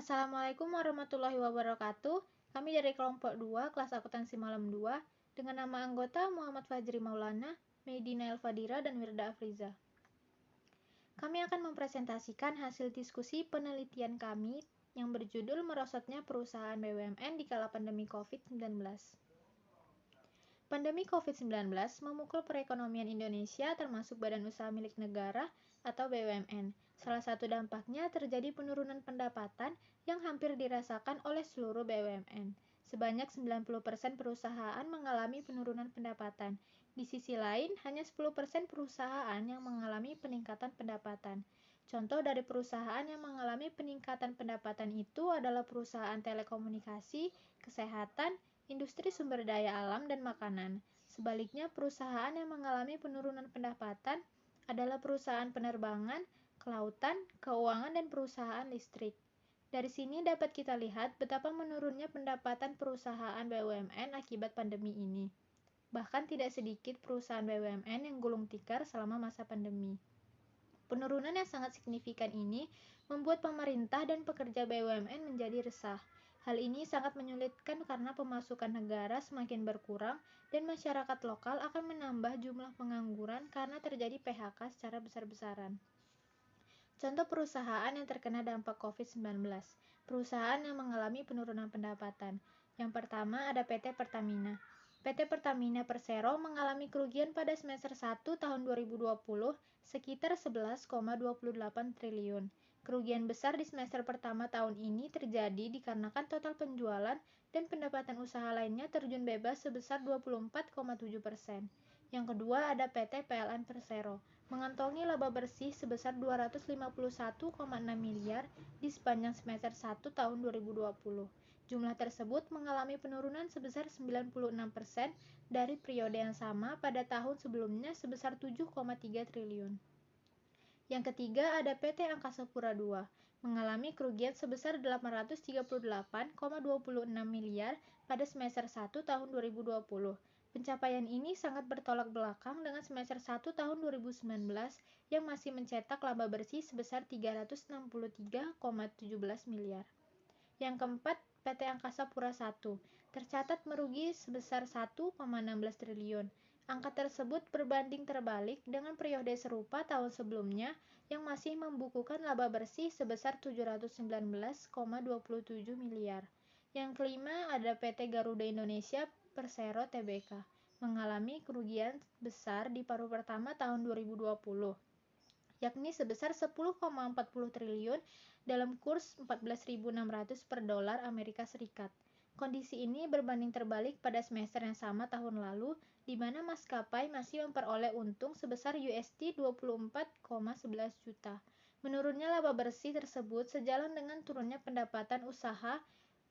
Assalamualaikum warahmatullahi wabarakatuh. Kami dari kelompok 2, kelas akuntansi malam 2, dengan nama anggota Muhammad Fajri Maulana, Medina Elfadira, dan Wirda Afriza. Kami akan mempresentasikan hasil diskusi penelitian kami yang berjudul Merosotnya Perusahaan BUMN di Kala Pandemi COVID-19. Pandemi COVID-19 memukul perekonomian Indonesia termasuk Badan Usaha Milik Negara atau BUMN. Salah satu dampaknya terjadi penurunan pendapatan yang hampir dirasakan oleh seluruh BUMN. Sebanyak 90% perusahaan mengalami penurunan pendapatan. Di sisi lain, hanya 10% perusahaan yang mengalami peningkatan pendapatan. Contoh dari perusahaan yang mengalami peningkatan pendapatan itu adalah perusahaan telekomunikasi, kesehatan, industri sumber daya alam dan makanan. Sebaliknya, perusahaan yang mengalami penurunan pendapatan adalah perusahaan penerbangan, kelautan, keuangan, dan perusahaan listrik. Dari sini dapat kita lihat betapa menurunnya pendapatan perusahaan BUMN akibat pandemi ini. Bahkan tidak sedikit perusahaan BUMN yang gulung tikar selama masa pandemi. Penurunan yang sangat signifikan ini membuat pemerintah dan pekerja BUMN menjadi resah. Hal ini sangat menyulitkan karena pemasukan negara semakin berkurang dan masyarakat lokal akan menambah jumlah pengangguran karena terjadi PHK secara besar-besaran. Contoh perusahaan yang terkena dampak COVID-19. Perusahaan yang mengalami penurunan pendapatan. Yang pertama ada PT Pertamina. PT Pertamina Persero mengalami kerugian pada semester 1 tahun 2020 sekitar 11,28 triliun. Kerugian besar di semester pertama tahun ini terjadi dikarenakan total penjualan dan pendapatan usaha lainnya terjun bebas sebesar 24,7%. Yang kedua ada PT PLN Persero, mengantongi laba bersih sebesar 251,6 miliar di sepanjang semester 1 tahun 2020. Jumlah tersebut mengalami penurunan sebesar 96% dari periode yang sama pada tahun sebelumnya sebesar 7,3 triliun. Yang ketiga ada PT Angkasa Pura II, mengalami kerugian sebesar 838,26 miliar pada semester 1 tahun 2020. Pencapaian ini sangat bertolak belakang dengan semester 1 tahun 2019 yang masih mencetak laba bersih sebesar 363,17 miliar. Yang keempat, PT Angkasa Pura I tercatat merugi sebesar 1,16 triliun. Angka tersebut berbanding terbalik dengan periode serupa tahun sebelumnya yang masih membukukan laba bersih sebesar 719,27 miliar. Yang kelima ada PT Garuda Indonesia Persero Tbk, mengalami kerugian besar di paruh pertama tahun 2020, yakni sebesar 10,40 triliun dalam kurs 14.600 per dolar Amerika Serikat. Kondisi ini berbanding terbalik pada semester yang sama tahun lalu, di mana maskapai masih memperoleh untung sebesar USD 24,11 juta. Menurunnya laba bersih tersebut sejalan dengan turunnya pendapatan usaha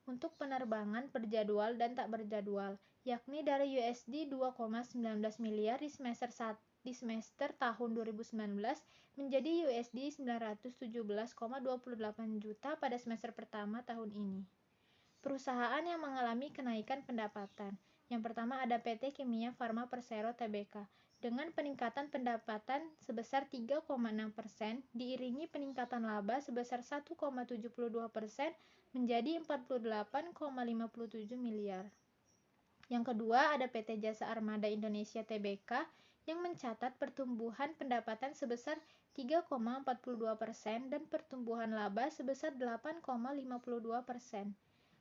untuk penerbangan berjadwal dan tak berjadwal, yakni dari USD 2,19 miliar di semester tahun 2019 menjadi USD 917,28 juta pada semester pertama tahun ini. Perusahaan yang mengalami kenaikan pendapatan. Yang pertama ada PT Kimia Farma Persero Tbk dengan peningkatan pendapatan sebesar 3,6% diiringi peningkatan laba sebesar 1,72% menjadi 48,57 miliar. Yang kedua ada PT Jasa Armada Indonesia Tbk yang mencatat pertumbuhan pendapatan sebesar 3,42% dan pertumbuhan laba sebesar 8,52%.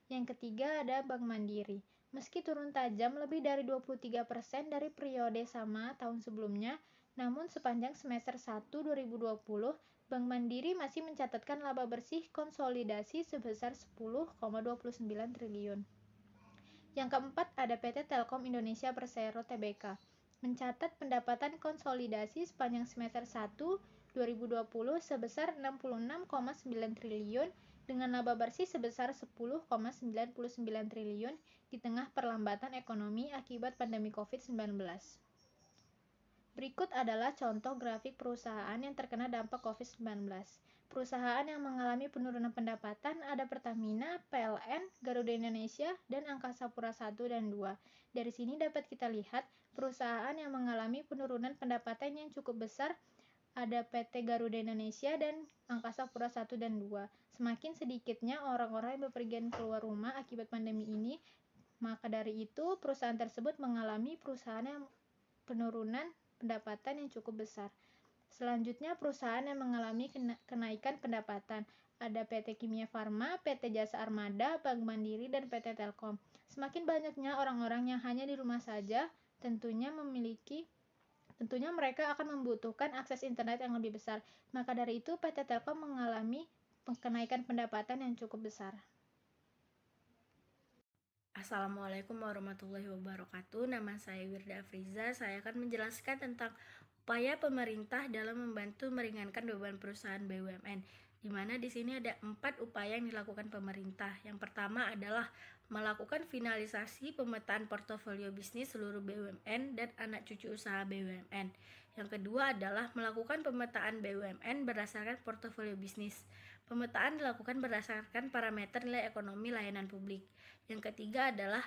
Yang ketiga ada Bank Mandiri. Meski turun tajam lebih dari 23% dari periode sama tahun sebelumnya, namun sepanjang semester 1 2020, Bank Mandiri masih mencatatkan laba bersih konsolidasi sebesar 10,29 triliun. Yang keempat ada PT Telkom Indonesia Persero Tbk, mencatat pendapatan konsolidasi sepanjang semester 1 2020 sebesar 66,9 triliun dengan laba bersih sebesar 10,99 triliun di tengah perlambatan ekonomi akibat pandemi COVID-19. Berikut adalah contoh grafik perusahaan yang terkena dampak COVID-19. Perusahaan yang mengalami penurunan pendapatan ada Pertamina, PLN, Garuda Indonesia, dan Angkasa Pura I dan II. Dari sini dapat kita lihat perusahaan yang mengalami penurunan pendapatan yang cukup besar ada PT Garuda Indonesia dan Angkasa Pura I dan II. Semakin sedikitnya orang-orang yang bepergian keluar rumah akibat pandemi ini, maka dari itu perusahaan tersebut mengalami penurunan pendapatan yang cukup besar. Selanjutnya, perusahaan yang mengalami kenaikan pendapatan. Ada PT Kimia Farma, PT Jasa Armada, Bank Mandiri, dan PT Telkom. Semakin banyaknya orang-orang yang hanya di rumah saja, tentunya mereka akan membutuhkan akses internet yang lebih besar. Maka dari itu, PT Telkom mengalami kenaikan pendapatan yang cukup besar. Assalamualaikum warahmatullahi wabarakatuh. Nama saya Wirda Afriza. Saya akan menjelaskan tentang upaya pemerintah dalam membantu meringankan beban perusahaan BUMN. Di mana di sini ada 4 upaya yang dilakukan pemerintah. Yang pertama adalah melakukan finalisasi pemetaan portofolio bisnis seluruh BUMN dan anak cucu usaha BUMN. Yang kedua adalah melakukan pemetaan BUMN berdasarkan portofolio bisnis. Pemetaan dilakukan berdasarkan parameter nilai ekonomi layanan publik. Yang ketiga adalah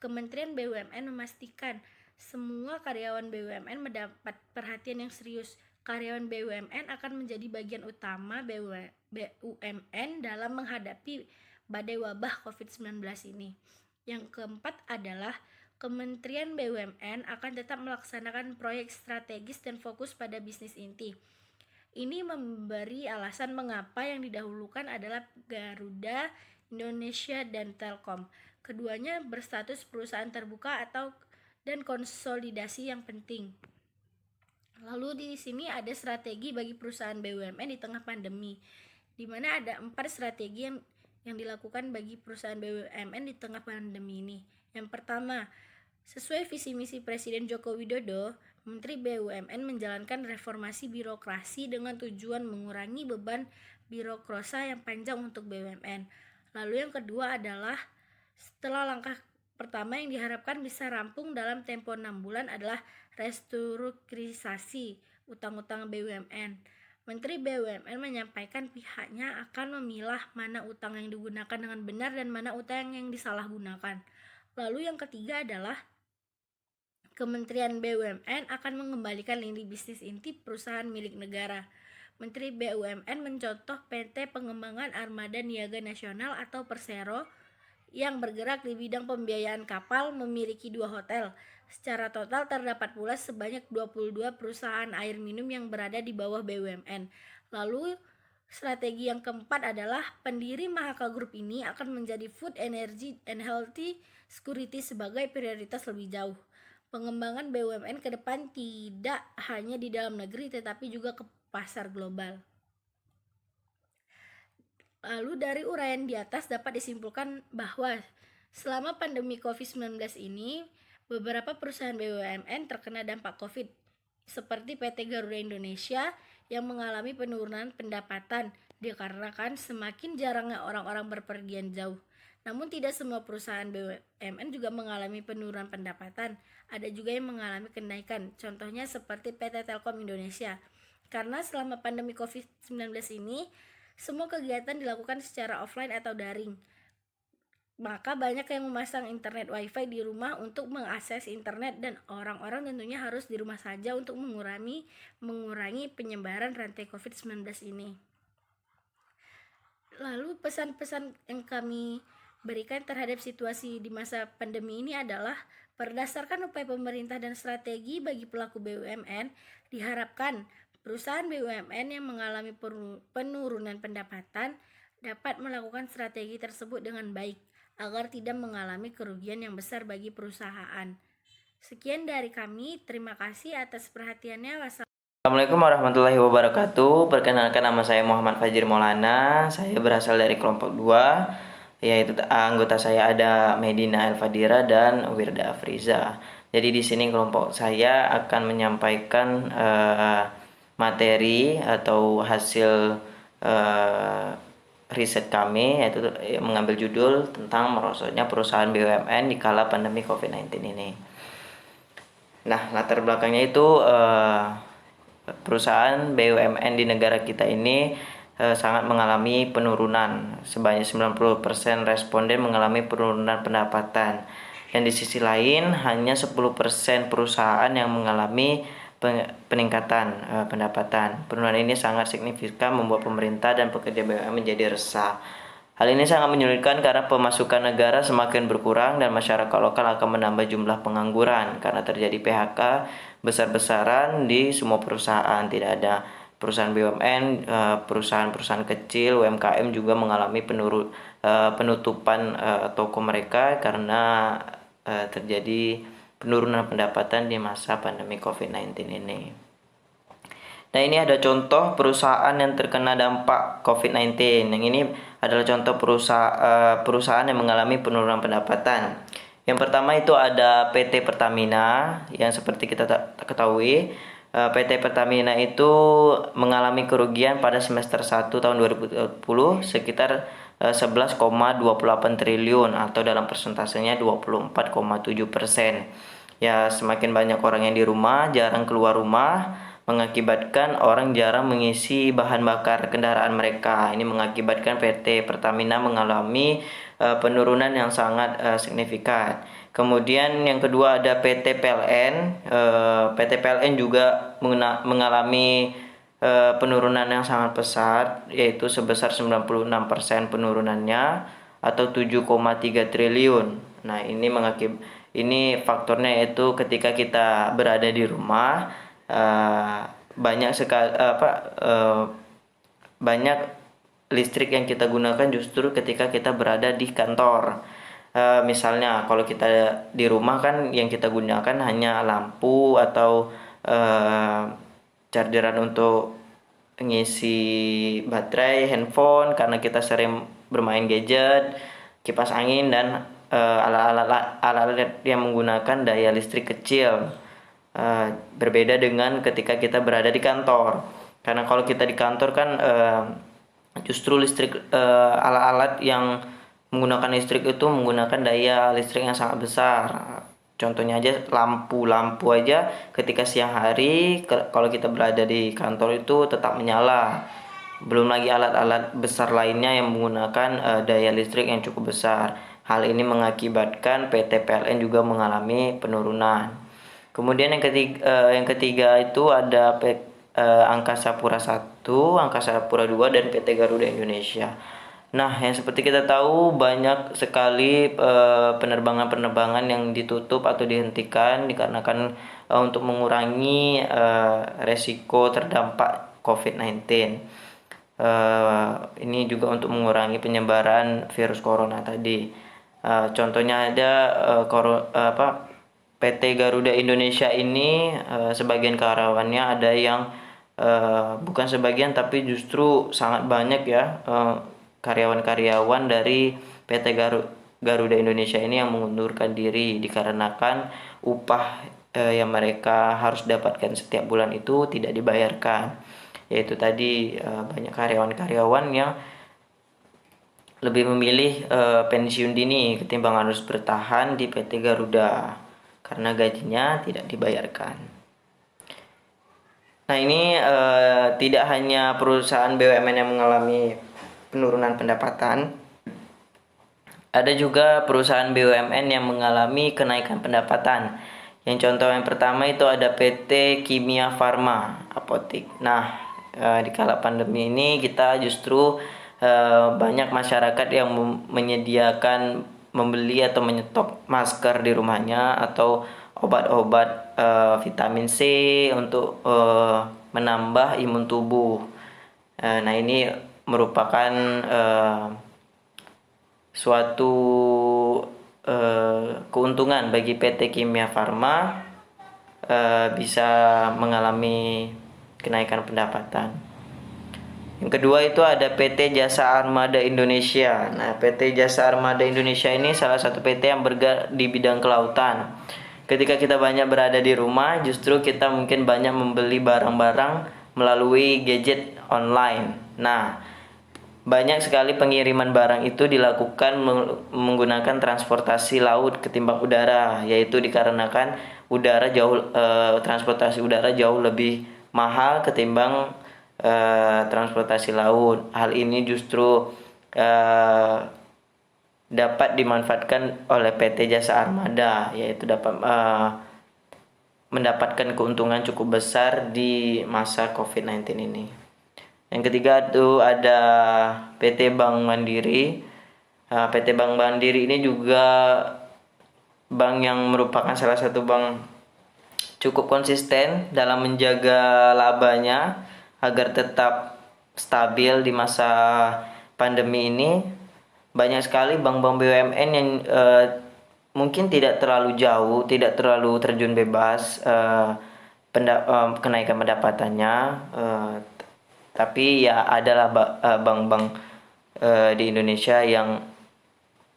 Kementerian BUMN memastikan semua karyawan BUMN mendapat perhatian yang serius. Karyawan BUMN akan menjadi bagian utama BUMN dalam menghadapi badai wabah COVID-19 ini. Yang keempat adalah Kementerian BUMN akan tetap melaksanakan proyek strategis dan fokus pada bisnis inti. Ini memberi alasan mengapa yang didahulukan adalah Garuda, Indonesia, dan Telkom. Keduanya berstatus perusahaan terbuka dan konsolidasi yang penting. Lalu di sini ada strategi bagi perusahaan BUMN di tengah pandemi, di mana ada 4 strategi yang dilakukan bagi perusahaan BUMN di tengah pandemi ini. Yang pertama, sesuai visi misi Presiden Joko Widodo, Menteri BUMN menjalankan reformasi birokrasi dengan tujuan mengurangi beban birokrasi yang panjang untuk BUMN. Lalu yang kedua adalah setelah langkah pertama yang diharapkan bisa rampung dalam tempo 6 bulan adalah restrukturisasi utang-utang BUMN. Menteri BUMN menyampaikan pihaknya akan memilah mana utang yang digunakan dengan benar dan mana utang yang disalahgunakan. Lalu yang ketiga adalah Kementerian BUMN akan mengembalikan lini bisnis inti perusahaan milik negara. Menteri BUMN mencontoh PT Pengembangan Armada Niaga Nasional atau Persero yang bergerak di bidang pembiayaan kapal, memiliki 2 hotel. Secara total terdapat pula sebanyak 22 perusahaan air minum yang berada di bawah BUMN. Lalu strategi yang keempat adalah pendiri Mahaka Group ini akan menjadi food, energy, and healthy security sebagai prioritas lebih jauh. Pengembangan BUMN ke depan tidak hanya di dalam negeri tetapi juga ke pasar global. Lalu dari uraian di atas dapat disimpulkan bahwa selama pandemi COVID-19 ini, beberapa perusahaan BUMN terkena dampak COVID, seperti PT Garuda Indonesia yang mengalami penurunan pendapatan dikarenakan semakin jarangnya orang-orang berpergian jauh. Namun tidak semua perusahaan BUMN juga mengalami penurunan pendapatan. Ada juga yang mengalami kenaikan, contohnya seperti PT Telkom Indonesia. Karena selama pandemi COVID-19 ini, semua kegiatan dilakukan secara offline atau daring. Maka banyak yang memasang internet wifi di rumah untuk mengakses internet dan orang-orang tentunya harus di rumah saja untuk mengurangi penyebaran rantai COVID-19 ini. Lalu pesan-pesan yang kami berikan terhadap situasi di masa pandemi ini adalah berdasarkan upaya pemerintah dan strategi bagi pelaku BUMN, diharapkan perusahaan BUMN yang mengalami penurunan pendapatan dapat melakukan strategi tersebut dengan baik agar tidak mengalami kerugian yang besar bagi perusahaan. Sekian dari kami, terima kasih atas perhatiannya. Assalamualaikum warahmatullahi wabarakatuh. Perkenalkan, nama saya Muhammad Fajir Maulana. Saya berasal dari kelompok 2, yaitu anggota saya ada Medina Elfadira dan Wirda Afriza. Jadi di sini kelompok saya akan menyampaikan materi atau hasil riset kami, yaitu mengambil judul tentang merosotnya perusahaan BUMN di kala pandemi COVID-19 ini. Nah, latar belakangnya itu perusahaan BUMN di negara kita ini sangat mengalami penurunan. Sebanyak 90% responden mengalami penurunan pendapatan. Dan di sisi lain hanya 10% perusahaan yang mengalami peningkatan pendapatan. Penurunan ini sangat signifikan membuat pemerintah dan pekerja BUMN menjadi resah. Hal ini sangat menyulitkan karena pemasukan negara semakin berkurang dan masyarakat lokal akan menambah jumlah pengangguran karena terjadi PHK besar-besaran di semua perusahaan. Tidak ada perusahaan BUMN, perusahaan-perusahaan kecil, UMKM juga mengalami penutupan toko mereka karena terjadi penurunan pendapatan di masa pandemi COVID-19 ini. Nah, ini ada contoh perusahaan yang terkena dampak COVID-19. Yang ini adalah contoh perusahaan yang mengalami penurunan pendapatan. Yang pertama itu ada PT Pertamina, yang seperti kita ketahui, PT Pertamina itu mengalami kerugian pada semester 1 tahun 2020 sekitar 11,28 triliun atau dalam persentasenya 24,7%. Ya, semakin banyak orang yang di rumah, jarang keluar rumah, mengakibatkan orang jarang mengisi bahan bakar kendaraan mereka. Ini mengakibatkan PT Pertamina mengalami penurunan yang sangat signifikan. Kemudian yang kedua ada PT PLN. PT PLN juga mengalami penurunan yang sangat besar, yaitu sebesar 96% penurunannya atau 7,3 triliun. Nah, ini faktornya yaitu ketika kita berada di rumah, banyak sekali banyak listrik yang kita gunakan justru ketika kita berada di kantor. Misalnya kalau kita di rumah kan yang kita gunakan hanya lampu atau chargeran untuk ngisi baterai handphone karena kita sering bermain gadget, kipas angin dan alat-alat yang menggunakan daya listrik kecil. Berbeda dengan ketika kita berada di kantor, karena kalau kita di kantor kan justru listrik alat-alat yang menggunakan listrik itu menggunakan daya listrik yang sangat besar. Contohnya aja lampu aja ketika siang hari kalau kita berada di kantor itu tetap menyala. Belum lagi alat-alat besar lainnya yang menggunakan daya listrik yang cukup besar. Hal ini mengakibatkan PT PLN juga mengalami penurunan. Kemudian yang ketiga itu ada Angkasa Pura I, Angkasa Pura II, dan PT Garuda Indonesia. Nah, yang seperti kita tahu banyak sekali penerbangan-penerbangan yang ditutup atau dihentikan dikarenakan untuk mengurangi resiko terdampak COVID-19. Ini juga untuk mengurangi penyebaran virus corona tadi. Contohnya ada PT Garuda Indonesia ini sebagian karyawannya ada yang bukan sebagian tapi justru sangat banyak ya karyawan-karyawan dari PT Garuda Indonesia ini yang mengundurkan diri dikarenakan upah yang mereka harus dapatkan setiap bulan itu tidak dibayarkan. Yaitu tadi banyak karyawan-karyawan yang lebih memilih pensiun dini ketimbang harus bertahan di PT Garuda karena gajinya tidak dibayarkan. Nah, ini tidak hanya perusahaan BUMN yang mengalami penurunan pendapatan, ada juga perusahaan BUMN yang mengalami kenaikan pendapatan. Yang contoh yang pertama itu ada PT Kimia Farma Apotik. Nah, di kala pandemi ini kita justru banyak masyarakat yang menyediakan membeli atau menyetok masker di rumahnya atau obat-obat vitamin C untuk menambah imun tubuh. Nah, ini merupakan suatu keuntungan bagi PT Kimia Farma bisa mengalami kenaikan pendapatan. Yang kedua itu ada PT Jasa Armada Indonesia. Nah, PT Jasa Armada Indonesia ini salah satu PT yang bergerak di bidang kelautan. Ketika kita banyak berada di rumah, justru kita mungkin banyak membeli barang-barang melalui gadget online. Nah, banyak sekali pengiriman barang itu dilakukan menggunakan transportasi laut ketimbang udara, yaitu dikarenakan transportasi udara jauh lebih mahal ketimbang transportasi laut. Hal ini justru dapat dimanfaatkan oleh PT Jasa Armada, yaitu dapat mendapatkan keuntungan cukup besar di masa COVID-19 ini. Yang ketiga itu ada PT Bank Mandiri. PT Bank Mandiri ini juga bank yang merupakan salah satu bank cukup konsisten dalam menjaga labanya agar tetap stabil di masa pandemi ini. Banyak sekali bank-bank BUMN yang mungkin tidak terlalu jauh, tidak terlalu terjun bebas kenaikan pendapatannya, tapi ya adalah bank-bank di Indonesia yang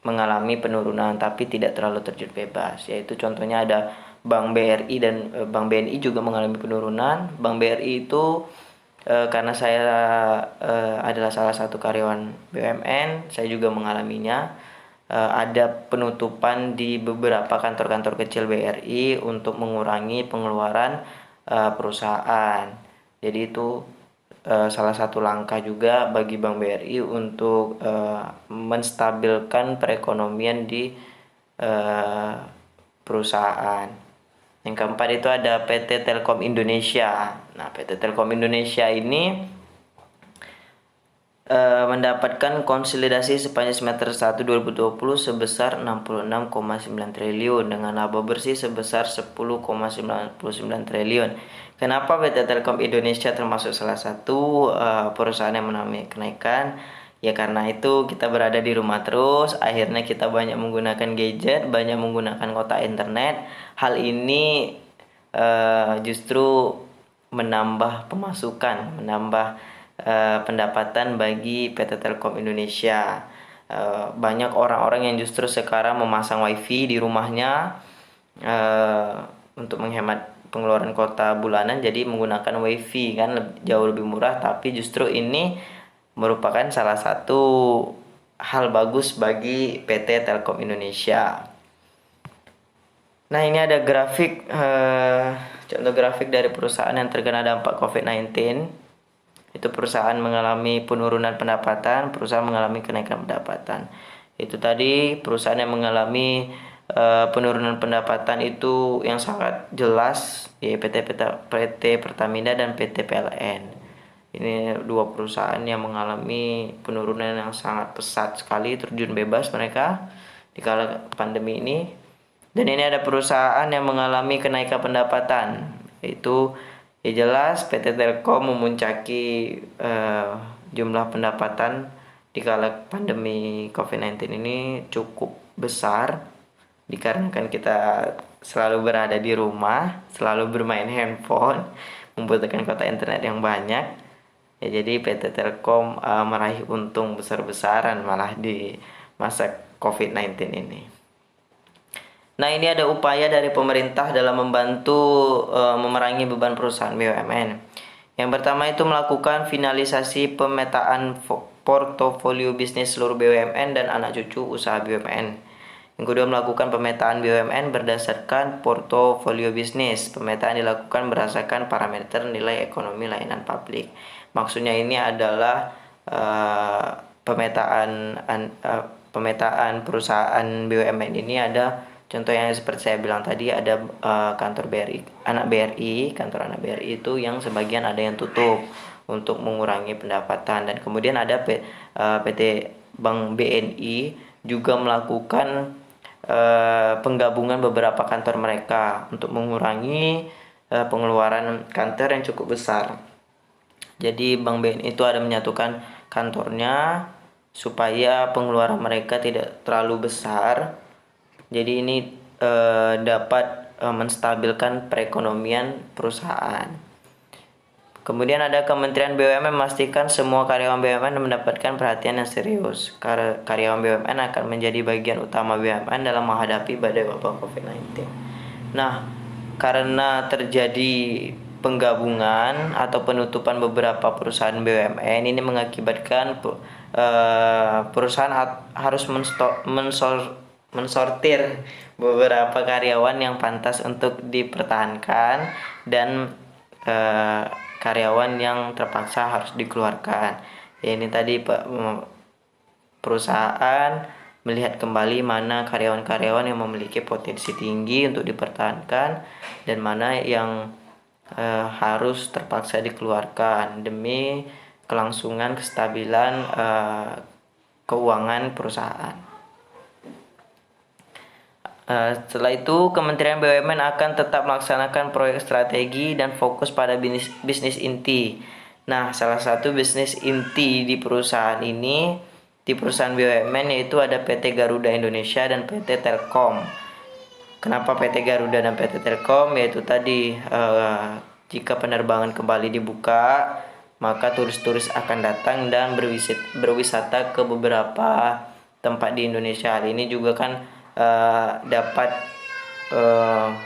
mengalami penurunan tapi tidak terlalu terjun bebas, yaitu contohnya ada Bank BRI dan Bank BNI juga mengalami penurunan. Bank BRI itu karena saya adalah salah satu karyawan BUMN, saya juga mengalaminya. Ada penutupan di beberapa kantor-kantor kecil BRI untuk mengurangi pengeluaran perusahaan. Jadi itu salah satu langkah juga bagi Bank BRI untuk menstabilkan perekonomian di perusahaan. Yang keempat itu ada PT Telkom Indonesia. Nah, PT Telkom Indonesia ini mendapatkan konsolidasi sepanjang semester 1 2020 sebesar 66,9 triliun dengan laba bersih sebesar 10,99 triliun. Kenapa PT Telkom Indonesia termasuk salah satu perusahaan yang mengalami kenaikan? Ya karena itu kita berada di rumah terus, akhirnya kita banyak menggunakan gadget, banyak menggunakan kuota internet. Hal ini justru menambah pemasukan, menambah pendapatan bagi PT Telkom Indonesia. Banyak orang-orang yang justru sekarang memasang wifi di rumahnya untuk menghemat pengeluaran kuota bulanan, jadi menggunakan wifi kan jauh lebih murah, tapi justru ini merupakan salah satu hal bagus bagi PT Telkom Indonesia. Nah, ini ada grafik contoh grafik dari perusahaan yang terkena dampak COVID-19. Itu perusahaan mengalami penurunan pendapatan, perusahaan mengalami kenaikan pendapatan. Itu tadi perusahaan yang mengalami penurunan pendapatan itu yang sangat jelas, yaitu PT Pertamina dan PT PLN. Ini dua perusahaan yang mengalami penurunan yang sangat pesat sekali, terjun bebas mereka di kala pandemi ini. Dan ini ada perusahaan yang mengalami kenaikan pendapatan, yaitu ya jelas PT Telkom memuncaki jumlah pendapatan di kala pandemi COVID-19 ini cukup besar, dikarenakan kita selalu berada di rumah, selalu bermain handphone, membutuhkan kuota internet yang banyak. Ya, jadi PT Telkom meraih untung besar-besaran malah di masa COVID-19 ini. Nah, ini ada upaya dari pemerintah dalam membantu memerangi beban perusahaan BUMN. Yang pertama itu melakukan finalisasi pemetaan portofolio bisnis seluruh BUMN dan anak cucu usaha BUMN. Yang kedua, melakukan pemetaan BUMN berdasarkan portofolio bisnis. Pemetaan dilakukan berdasarkan parameter nilai ekonomi layanan publik. Maksudnya ini adalah pemetaan perusahaan BUMN ini ada contoh yang seperti saya bilang tadi, ada kantor BRI, kantor anak BRI itu yang sebagian ada yang tutup untuk mengurangi pendapatan, dan kemudian ada PT Bank BNI juga melakukan penggabungan beberapa kantor mereka untuk mengurangi pengeluaran kantor yang cukup besar. Jadi Bank BNI itu ada menyatukan kantornya supaya pengeluaran mereka tidak terlalu besar. Jadi ini dapat menstabilkan perekonomian perusahaan. Kemudian ada Kementerian BUMN memastikan semua karyawan BUMN mendapatkan perhatian yang serius. Karyawan BUMN akan menjadi bagian utama BUMN dalam menghadapi badai wabah COVID-19. Nah, karena terjadi penggabungan atau penutupan beberapa perusahaan BUMN, ini mengakibatkan perusahaan harus mensortir beberapa karyawan yang pantas untuk dipertahankan dan karyawan yang terpaksa harus dikeluarkan. Ya, ini tadi perusahaan melihat kembali mana karyawan-karyawan yang memiliki potensi tinggi untuk dipertahankan dan mana yang harus terpaksa dikeluarkan demi kelangsungan kestabilan keuangan perusahaan. Setelah itu, Kementerian BUMN akan tetap melaksanakan proyek strategi dan fokus pada bisnis inti. Nah, salah satu bisnis inti di perusahaan ini, di perusahaan BUMN, yaitu ada PT Garuda Indonesia dan PT Telkom. Kenapa PT Garuda dan PT Telkom? Yaitu tadi jika penerbangan kembali dibuka, maka turis-turis akan datang dan berwisata ke beberapa tempat di Indonesia. Hal ini juga kan dapat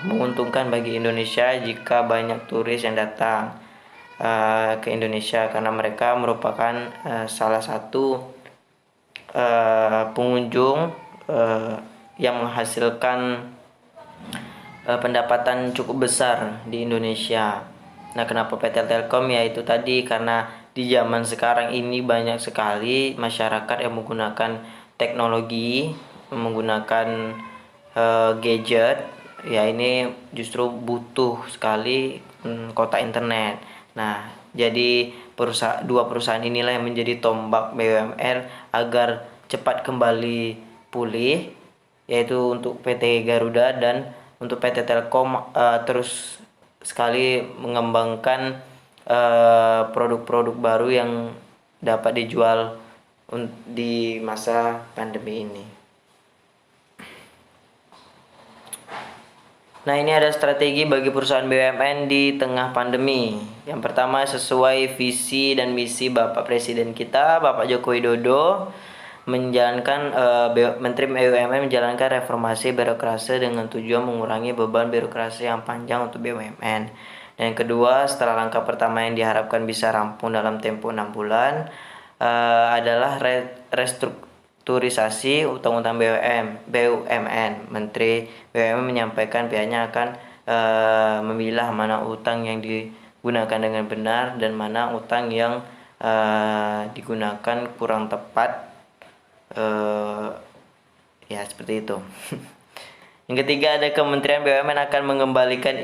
menguntungkan bagi Indonesia jika banyak turis yang datang ke Indonesia, karena mereka merupakan salah satu pengunjung yang menghasilkan pendapatan cukup besar di Indonesia. Nah, kenapa PT Telkom? Ya itu tadi, karena di zaman sekarang ini banyak sekali masyarakat yang menggunakan teknologi, menggunakan gadget. Ya ini justru butuh sekali kuota internet. Nah, jadi dua perusahaan inilah yang menjadi tombak BUMN agar cepat kembali pulih, yaitu untuk PT Garuda, dan untuk PT Telkom terus sekali mengembangkan produk-produk baru yang dapat dijual di masa pandemi ini. Nah, ini ada strategi bagi perusahaan BUMN di tengah pandemi. Yang pertama, sesuai visi dan misi Bapak Presiden kita, Bapak Joko Widodo, Menteri BUMN menjalankan reformasi birokrasi dengan tujuan mengurangi beban birokrasi yang panjang untuk BUMN. Dan yang kedua, setelah langkah pertama yang diharapkan bisa rampung dalam tempo 6 bulan, adalah restrukturisasi utang-utang BUMN. Menteri BUMN menyampaikan pihaknya akan memilah mana utang yang digunakan dengan benar dan mana utang yang digunakan kurang tepat. Ya seperti itu. Yang ketiga, ada Kementerian BUMN akan mengembalikan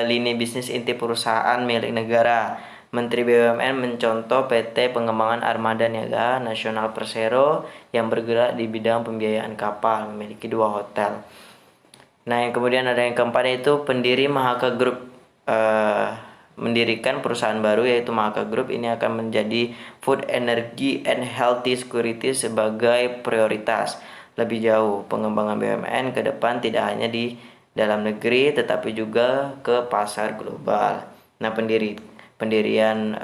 lini bisnis inti perusahaan milik negara. Menteri BUMN mencontoh PT Pengembangan Armada Niaga Nasional Persero yang bergerak di bidang pembiayaan kapal, memiliki 2 hotel. Nah, yang kemudian ada yang keempat, yaitu pendiri Mahaka Group mendirikan perusahaan baru, yaitu Mahaka Group. Ini akan menjadi Food, Energy, and Healthy Security sebagai prioritas. Lebih jauh, pengembangan BUMN ke depan tidak hanya di dalam negeri tetapi juga ke pasar global. Nah, pendirian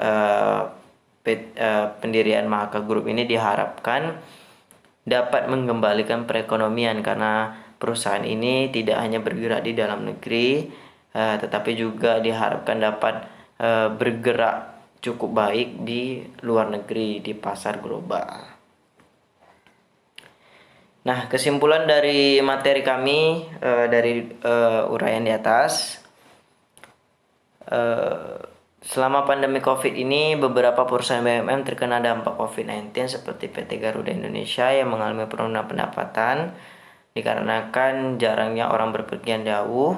Mahaka Group ini diharapkan dapat mengembalikan perekonomian, karena perusahaan ini tidak hanya bergerak di dalam negeri, tetapi juga diharapkan dapat bergerak cukup baik di luar negeri, di pasar global. Nah, kesimpulan dari materi kami dari uraian di atas, selama pandemi COVID ini, beberapa perusahaan BUMN terkena dampak COVID-19 seperti PT Garuda Indonesia yang mengalami penurunan pendapatan dikarenakan jarangnya orang berpergian jauh.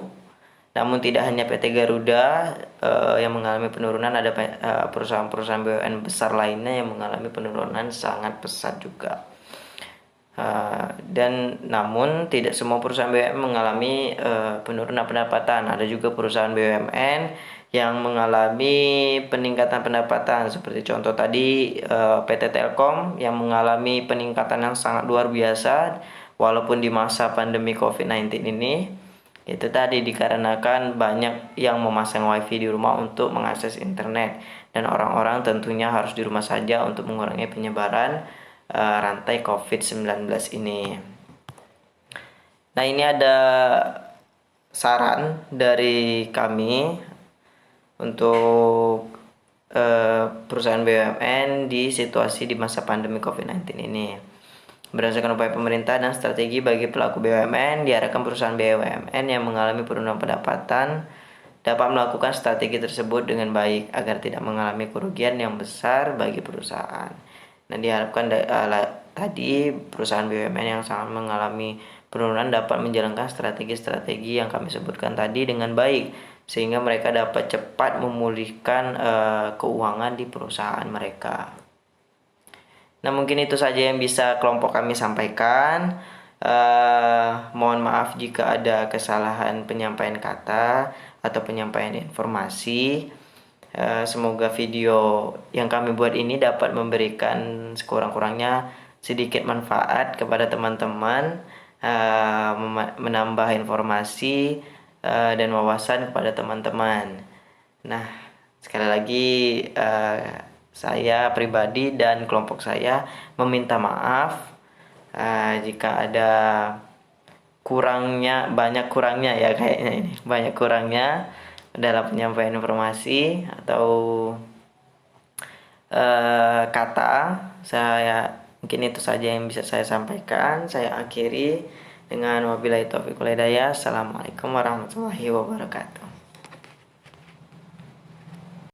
Namun tidak hanya PT Garuda yang mengalami penurunan, ada perusahaan-perusahaan BUMN besar lainnya yang mengalami penurunan sangat pesat juga. Dan namun tidak semua perusahaan BUMN mengalami penurunan pendapatan. Ada juga perusahaan BUMN yang mengalami peningkatan pendapatan, seperti contoh tadi PT Telkom yang mengalami peningkatan yang sangat luar biasa walaupun di masa pandemi COVID-19 ini. Itu tadi dikarenakan banyak yang memasang wifi di rumah untuk mengakses internet, dan orang-orang tentunya harus di rumah saja untuk mengurangi penyebaran rantai COVID-19 ini. Nah, ini ada saran dari kami untuk perusahaan BUMN di situasi di masa pandemi COVID-19 ini. Berdasarkan upaya pemerintah dan strategi bagi pelaku BUMN, diharapkan perusahaan BUMN yang mengalami penurunan pendapatan dapat melakukan strategi tersebut dengan baik agar tidak mengalami kerugian yang besar bagi perusahaan. Nah, diharapkan tadi perusahaan BUMN yang sangat mengalami penurunan dapat menjalankan strategi-strategi yang kami sebutkan tadi dengan baik, sehingga mereka dapat cepat memulihkan keuangan di perusahaan mereka. Nah, mungkin itu saja yang bisa kelompok kami sampaikan. Mohon maaf jika ada kesalahan penyampaian kata atau penyampaian informasi. Semoga video yang kami buat ini dapat memberikan sekurang-kurangnya sedikit manfaat kepada teman-teman, menambah informasi dan wawasan kepada teman-teman. Nah, sekali lagi saya pribadi dan kelompok saya meminta maaf jika ada banyak kurangnya ya kayaknya ini, banyak kurangnya dalam penyampaian informasi atau kata. Mungkin itu saja yang bisa saya sampaikan. Saya akhiri dengan wabillahi taufiq wal hidayah. Assalamualaikum warahmatullahi wabarakatuh.